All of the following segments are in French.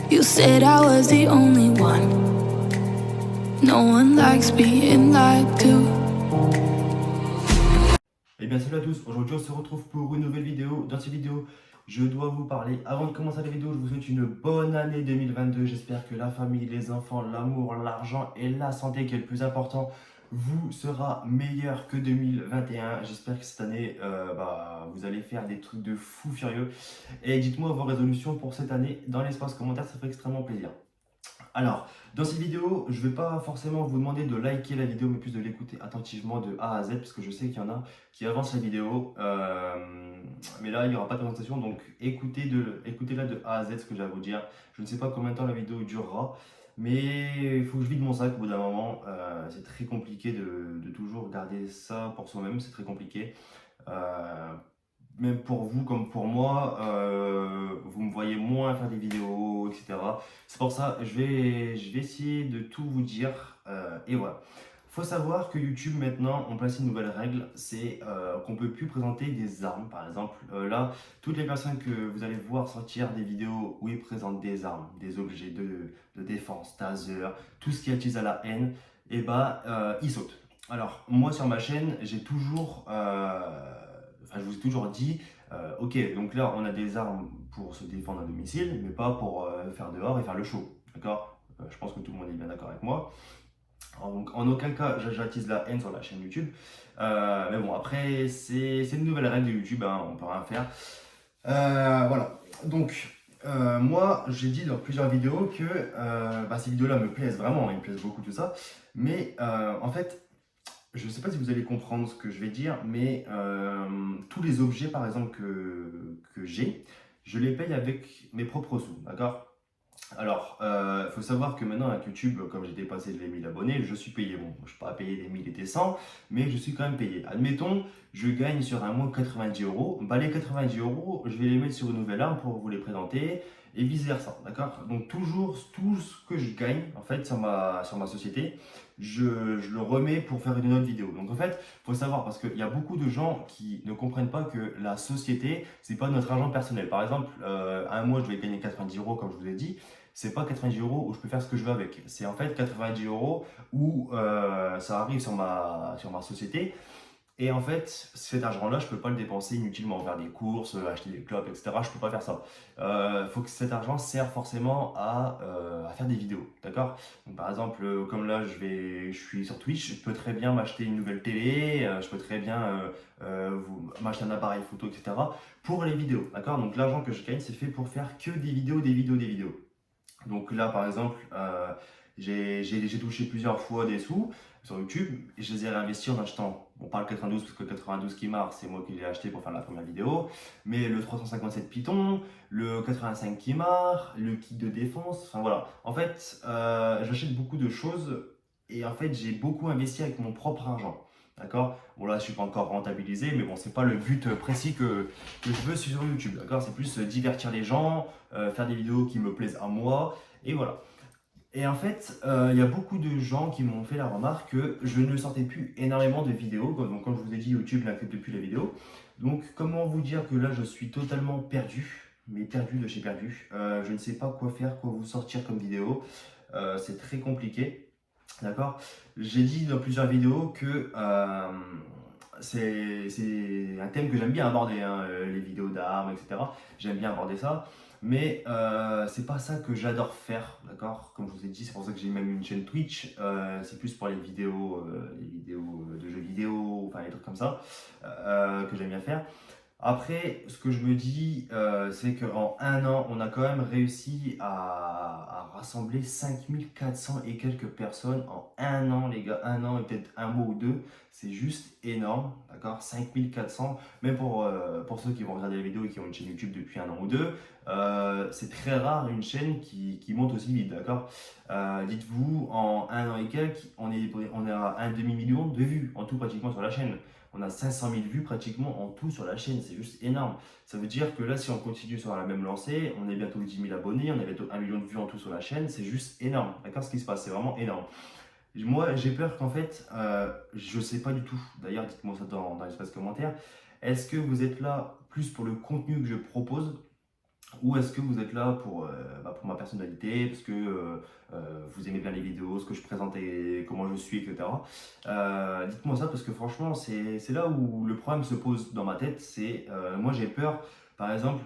You said I was the only one. No one likes being lied to. Eh bien salut à tous, aujourd'hui on se retrouve pour une nouvelle vidéo. Dans cette vidéo, je dois vous parler, avant de commencer la vidéo, je vous souhaite une bonne année 2022. J'espère que la famille, les enfants, l'amour, l'argent et la santé qui est le plus important vous sera meilleur que 2021. J'espère que cette année, vous allez faire des trucs de fou furieux. Et dites-moi vos résolutions pour cette année dans l'espace commentaire, ça fait extrêmement plaisir. Alors, dans cette vidéo, je ne vais pas forcément vous demander de liker la vidéo, mais plus de l'écouter attentivement de A à Z, parce que je sais qu'il y en a qui avancent la vidéo. Mais là, il n'y aura pas de présentation, donc écoutez-la de A à Z, ce que j'ai à vous dire. Je ne sais pas combien de temps la vidéo durera, mais il faut que je vide mon sac au bout d'un moment. C'est très compliqué de toujours garder ça pour soi-même, c'est très compliqué. Euh, Même pour vous comme pour moi, vous me voyez moins faire des vidéos, etc. C'est pour ça, je vais essayer de tout vous dire. Et voilà. Faut savoir que YouTube maintenant, on place une nouvelle règle, c'est qu'on ne peut plus présenter des armes. Par exemple, là, toutes les personnes que vous allez voir sortir des vidéos où ils présentent des armes, des objets de défense, taser, tout ce qui attise à la haine, et ils sautent. Alors, moi sur ma chaîne, j'ai toujours, je vous ai toujours dit, ok, donc là on a des armes pour se défendre à domicile, mais pas pour faire dehors et faire le show, d'accord. Je pense que tout le monde est bien d'accord avec moi. Donc, en aucun cas j'attise la haine sur la chaîne YouTube. Mais bon, après, c'est une nouvelle règle de YouTube, hein, on peut rien faire. Voilà, donc moi j'ai dit dans plusieurs vidéos que ces vidéos-là me plaisent vraiment, ils me plaisent beaucoup tout ça, mais en fait, je ne sais pas si vous allez comprendre ce que je vais dire, mais tous les objets, par exemple, que j'ai, je les paye avec mes propres sous, d'accord? Alors, il faut savoir que maintenant, avec YouTube, comme j'ai dépassé les 1000 abonnés, je suis payé. Bon, je ne suis pas payé des 1000 et des 100, mais je suis quand même payé. Admettons, je gagne sur un mois 90 euros. Les 90 euros, je vais les mettre sur une nouvelle arme pour vous les présenter et vice-versa, d'accord? Donc, toujours, tout ce que je gagne, en fait, sur ma société, je le remets pour faire une autre vidéo. Donc, en fait, il faut savoir, parce qu'il y a beaucoup de gens qui ne comprennent pas que la société, c'est pas notre argent personnel. Par exemple, un mois, je vais gagner 90 euros, comme je vous ai dit. C'est pas 90 euros où je peux faire ce que je veux avec. C'est en fait 90 euros où ça arrive sur ma société. Et en fait, cet argent-là, je peux pas le dépenser inutilement, faire des courses, acheter des clopes, etc. Je peux pas faire ça. Faut que cet argent serve forcément à faire des vidéos, d'accord? Donc par exemple, comme là, je suis sur Twitch, je peux très bien m'acheter une nouvelle télé, je peux très bien m'acheter un appareil photo, etc. pour les vidéos, d'accord? Donc l'argent que je gagne, c'est fait pour faire que des vidéos, des vidéos, des vidéos. Donc là, par exemple, j'ai touché plusieurs fois des sous sur YouTube et je les ai réinvestis en achetant, bon, pas le 92 parce que le 92 qui marche, c'est moi qui l'ai acheté pour faire la première vidéo, mais le 357 Python, le 85 qui marche, le kit de défense, enfin voilà. En fait, j'achète beaucoup de choses et en fait, j'ai beaucoup investi avec mon propre argent. D'accord? Bon, là, je suis pas encore rentabilisé, mais bon, c'est pas le but précis que je veux sur YouTube. D'accord? C'est plus divertir les gens, faire des vidéos qui me plaisent à moi, et voilà. Et en fait, il y a beaucoup de gens qui m'ont fait la remarque que je ne sortais plus énormément de vidéos. Donc, comme je vous ai dit, YouTube n'accepte plus les vidéos. Donc, comment vous dire que là, je suis totalement perdu, mais perdu de chez perdu. Je ne sais pas quoi faire, quoi vous sortir comme vidéo. C'est très compliqué. D'accord? J'ai dit dans plusieurs vidéos que c'est un thème que j'aime bien aborder, hein, les vidéos d'armes, etc. J'aime bien aborder ça, mais c'est pas ça que j'adore faire, d'accord? Comme je vous ai dit, c'est pour ça que j'ai même une chaîne Twitch. C'est plus pour les vidéos de jeux vidéo, enfin les trucs comme ça, que j'aime bien faire. Après, ce que je me dis, c'est qu'en un an, on a quand même réussi à rassembler 5400 et quelques personnes en un an, les gars. Un an et peut-être un mois ou deux, c'est juste énorme, d'accord? 5400, même pour ceux qui vont regarder la vidéo et qui ont une chaîne YouTube depuis un an ou deux, c'est très rare une chaîne qui monte aussi vite, d'accord? Dites-vous, en un an et quelques, on est à un demi-million de vues en tout pratiquement sur la chaîne. On a 500 000 vues pratiquement en tout sur la chaîne, c'est juste énorme. Ça veut dire que là, si on continue sur la même lancée, on est bientôt 10 000 abonnés, on a bientôt 1 million de vues en tout sur la chaîne, c'est juste énorme. D'accord, ce qui se passe, c'est vraiment énorme. Moi, j'ai peur qu'en fait, je ne sais pas du tout, d'ailleurs, dites-moi ça dans l'espace commentaire, est-ce que vous êtes là plus pour le contenu que je propose ou est-ce que vous êtes là pour ma personnalité, parce que vous aimez bien les vidéos, ce que je présente et comment je suis, etc. Dites-moi ça parce que franchement, c'est là où le problème se pose dans ma tête. C'est moi j'ai peur, par exemple,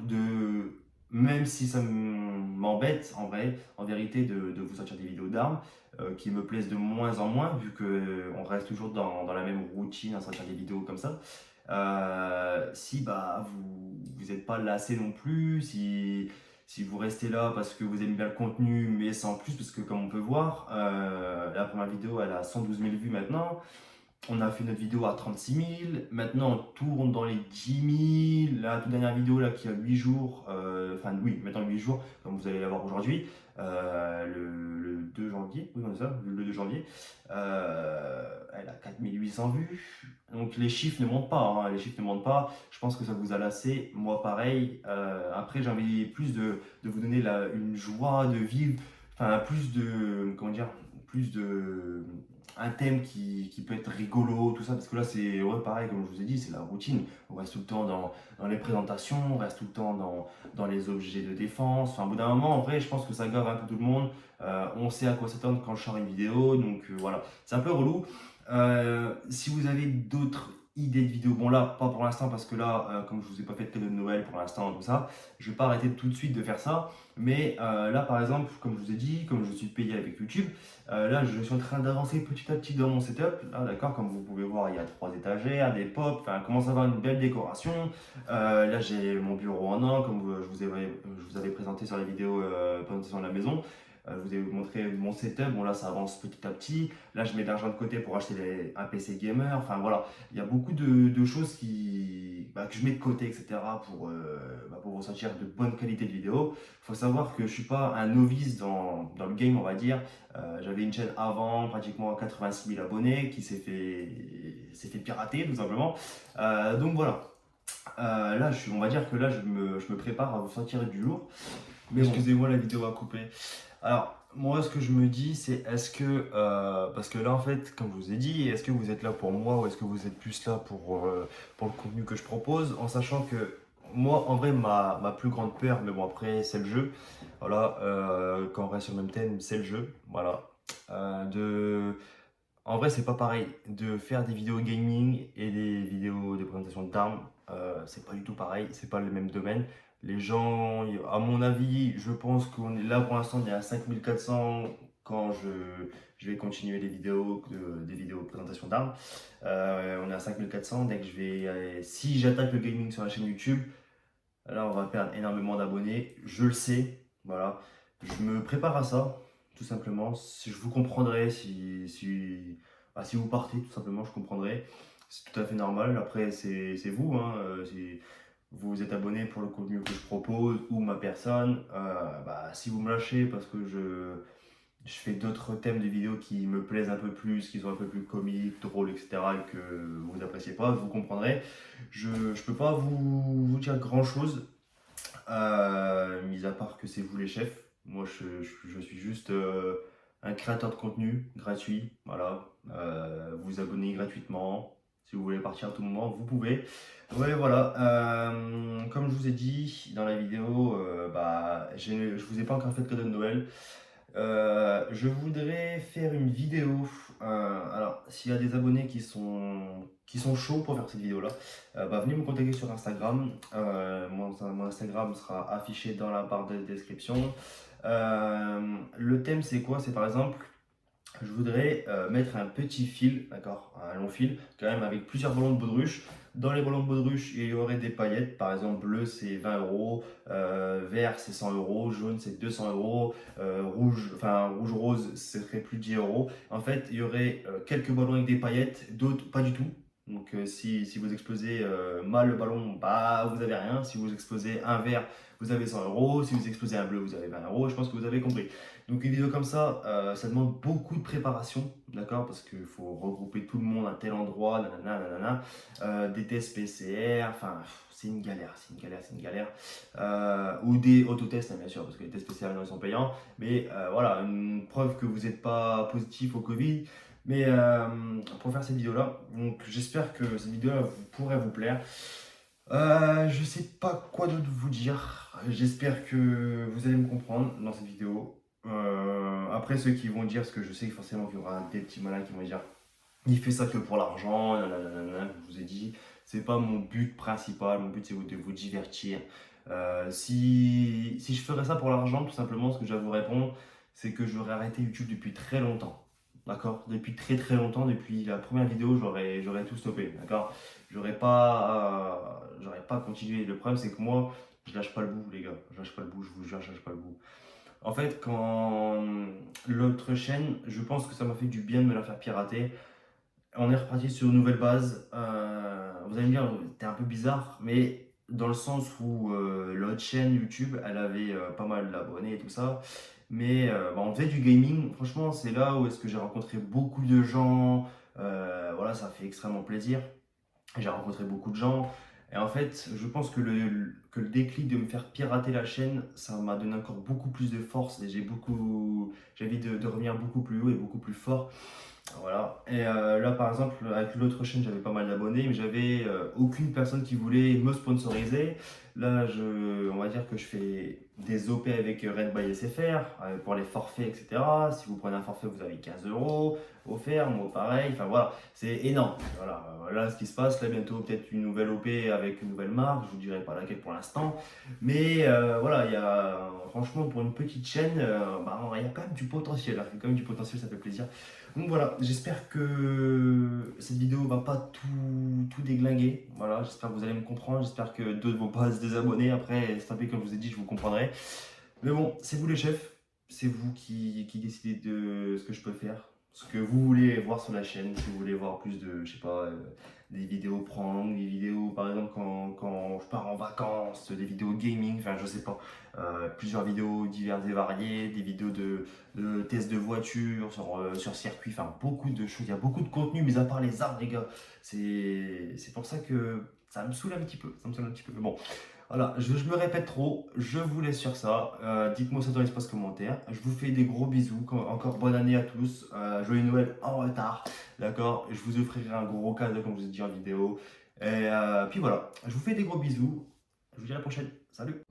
même si ça m'embête en vrai, en vérité, de vous sortir des vidéos d'armes qui me plaisent de moins en moins, vu qu'on reste toujours dans la même routine à sortir des vidéos comme ça. Si bah, vous n'êtes pas lassé non plus, si vous restez là parce que vous aimez bien le contenu, mais sans plus, parce que comme on peut voir, la première vidéo elle a 112 000 vues maintenant. On a fait notre vidéo à 36 000. Maintenant, on tourne dans les 10 000. La toute dernière vidéo là, qui a 8 jours, enfin oui, maintenant 8 jours, comme vous allez la voir aujourd'hui, le 2 janvier, oui, on est ça, le 2 janvier, elle a 4 800 vues. Donc les chiffres ne montent pas, hein, les chiffres ne montent pas. Je pense que ça vous a lassé, moi pareil. Après, j'ai envie plus de vous donner une joie de vivre, enfin plus de, comment dire, plus de un thème qui peut être rigolo, tout ça, parce que là, c'est ouais, pareil, comme je vous ai dit, c'est la routine. On reste tout le temps dans les présentations, on reste tout le temps dans les objets de défense. Enfin, au bout d'un moment, en vrai, je pense que ça gave un peu tout le monde. On sait à quoi s'attendre quand je sors une vidéo, donc voilà, c'est un peu relou. Si vous avez d'autres idées de vidéos, bon là, pas pour l'instant, parce que là, comme je vous ai pas fait de cadeau de Noël pour l'instant, tout ça, je vais pas arrêter tout de suite de faire ça. Mais là, par exemple, comme je vous ai dit, comme je suis payé avec YouTube, là, je suis en train d'avancer petit à petit dans mon setup. Là, d'accord, comme vous pouvez voir, il y a 3 étagères, des pop, enfin, commence à avoir une belle décoration. Là, j'ai mon bureau en or, comme je vous avais présenté sur les vidéos présentation de la maison. Je vous ai montré mon setup. Bon, là, ça avance petit à petit. Là, je mets de l'argent de côté pour acheter un PC gamer. Enfin, voilà, il y a beaucoup de choses que je mets de côté, etc., pour vous sortir de bonne qualité de vidéo. Il faut savoir que je suis pas un novice dans le game, on va dire. J'avais une chaîne avant, pratiquement 86 000 abonnés, qui s'est fait pirater tout simplement. Donc voilà. Là, on va dire que là, je me prépare à vous sortir du lourd. Mais excusez-moi, la vidéo a coupé. Alors, moi, ce que je me dis, c'est parce que là, en fait, comme je vous ai dit, est-ce que vous êtes là pour moi ou est-ce que vous êtes plus là pour le contenu que je propose, en sachant que moi, en vrai, ma plus grande peur, mais bon, après, c'est le jeu. Voilà, quand on reste sur le même thème, c'est le jeu. Voilà. Euh, de... En vrai, c'est pas pareil. De faire des vidéos gaming et des vidéos de présentation d'armes, c'est pas du tout pareil. C'est pas le même domaine. Les gens, à mon avis, je pense qu'on est là pour l'instant, il y a 5400 quand je vais continuer des vidéos de présentation d'armes. On est à 5400. Dès que si j'attaque le gaming sur la chaîne YouTube, là, on va perdre énormément d'abonnés. Je le sais. Voilà. Je me prépare à ça, tout simplement. Je vous comprendrai si vous partez, tout simplement, je comprendrai. C'est tout à fait normal. Après, c'est vous, hein. Si vous êtes abonné pour le contenu que je propose ou ma personne, si vous me lâchez parce que je fais d'autres thèmes de vidéos qui me plaisent un peu plus, qui sont un peu plus comiques, drôles, etc., et que vous appréciez pas, vous comprendrez. Je ne peux pas vous dire grand-chose, mis à part que c'est vous les chefs. Moi, je suis juste un créateur de contenu gratuit. Voilà. Vous abonnez gratuitement. Si vous voulez partir à tout moment, vous pouvez. Ouais, voilà. Comme je vous ai dit dans la vidéo, je vous ai pas encore fait de cadeau de Noël. Je voudrais faire une vidéo. Alors, s'il y a des abonnés qui sont chauds pour faire cette vidéo-là, venez me contacter sur Instagram. Mon Instagram sera affiché dans la barre de description. Le thème, c'est quoi? C'est par exemple, je voudrais mettre un petit fil, d'accord, un long fil, quand même avec plusieurs ballons de baudruche. Dans les ballons de baudruche, il y aurait des paillettes, par exemple bleu c'est 20 euros, vert c'est 100 euros, jaune c'est 200 euros, rouge-rose ce serait plus de 10 euros. En fait, il y aurait quelques ballons avec des paillettes, d'autres pas du tout. Donc si vous explosez mal le ballon, vous avez rien. Si vous explosez un vert, vous avez 100 euros. Si vous explosez un bleu, vous avez 20 euros. Je pense que vous avez compris. Donc une vidéo comme ça demande beaucoup de préparation, d'accord? Parce qu'il faut regrouper tout le monde à tel endroit, nanana, nanana, des tests PCR, enfin c'est une galère, c'est une galère, c'est une galère. Ou des autotests, hein, bien sûr, parce que les tests PCR ils sont payants. Mais voilà, une preuve que vous n'êtes pas positif au Covid. Mais pour faire cette vidéo-là, donc j'espère que cette vidéo-là pourrait vous plaire. Je sais pas quoi d'autre vous dire. J'espère que vous allez me comprendre dans cette vidéo. Après, ceux qui vont dire, parce que je sais forcément qu'il y aura des petits malins qui vont dire il fait ça que pour l'argent, nanana, je vous ai dit, c'est pas mon but principal. Mon but, c'est de vous divertir. Si je ferais ça pour l'argent, tout simplement, ce que je vais vous répondre, c'est que j'aurais arrêté YouTube depuis très longtemps. D'accord? Depuis très très longtemps, depuis la première vidéo, j'aurais tout stoppé. D'accord? J'aurais pas continué. Le problème, c'est que moi, je lâche pas le bout, les gars. Je lâche pas le bout, je vous jure, je lâche pas le bout. En fait, quand l'autre chaîne, je pense que ça m'a fait du bien de me la faire pirater. On est reparti sur une nouvelle base. Vous allez me dire, t'es un peu bizarre, mais dans le sens où l'autre chaîne YouTube, elle avait pas mal d'abonnés et tout ça. Mais bah, on faisait du gaming. Franchement, c'est là où est-ce que j'ai rencontré beaucoup de gens. Voilà, ça fait extrêmement plaisir. J'ai rencontré beaucoup de gens. Et en fait, je pense que que le déclic de me faire pirater la chaîne, ça m'a donné encore beaucoup plus de force et j'ai envie de revenir beaucoup plus haut et beaucoup plus fort. Voilà. Et là, par exemple, avec l'autre chaîne, j'avais pas mal d'abonnés, mais j'avais aucune personne qui voulait me sponsoriser. Là, on va dire que je fais des OP avec Red by SFR pour les forfaits, etc. Si vous prenez un forfait, vous avez 15 euros offert, moi pareil. Enfin voilà, c'est énorme. Voilà, là, ce qui se passe, là, bientôt, peut-être une nouvelle OP avec une nouvelle marque. Je vous dirai pas laquelle pour l'instant. Mais voilà, franchement, pour une petite chaîne, bah, il y a quand même du potentiel. Il y a quand même du potentiel, ça fait plaisir. Donc voilà, j'espère que cette vidéo va pas tout déglinguer. Voilà, j'espère que vous allez me comprendre. J'espère que d'autres vont pas se désabonner. Après, c'est un peu comme je vous ai dit, je vous comprendrai. Mais bon, c'est vous les chefs. C'est vous qui décidez de ce que je peux faire. Ce que vous voulez voir sur la chaîne. Si vous voulez voir plus de, je sais pas, des vidéos prendre, des vidéos par exemple quand je pars en vacances, des vidéos gaming, enfin je sais pas. Plusieurs vidéos diverses et variées, des vidéos de tests de voiture sur circuit, enfin beaucoup de choses. Il y a beaucoup de contenu, mis à part les arbres, les gars. C'est pour ça que ça me saoule un petit peu. Ça me saoule un petit peu. Mais bon, voilà, je me répète trop. Je vous laisse sur ça. Dites-moi ça dans l'espace commentaire. Je vous fais des gros bisous. Encore bonne année à tous. Joyeux Noël en retard. D'accord? Je vous offrirai un gros cadeau, comme je vous ai dit en vidéo. Et puis voilà, je vous fais des gros bisous. Je vous dis à la prochaine. Salut!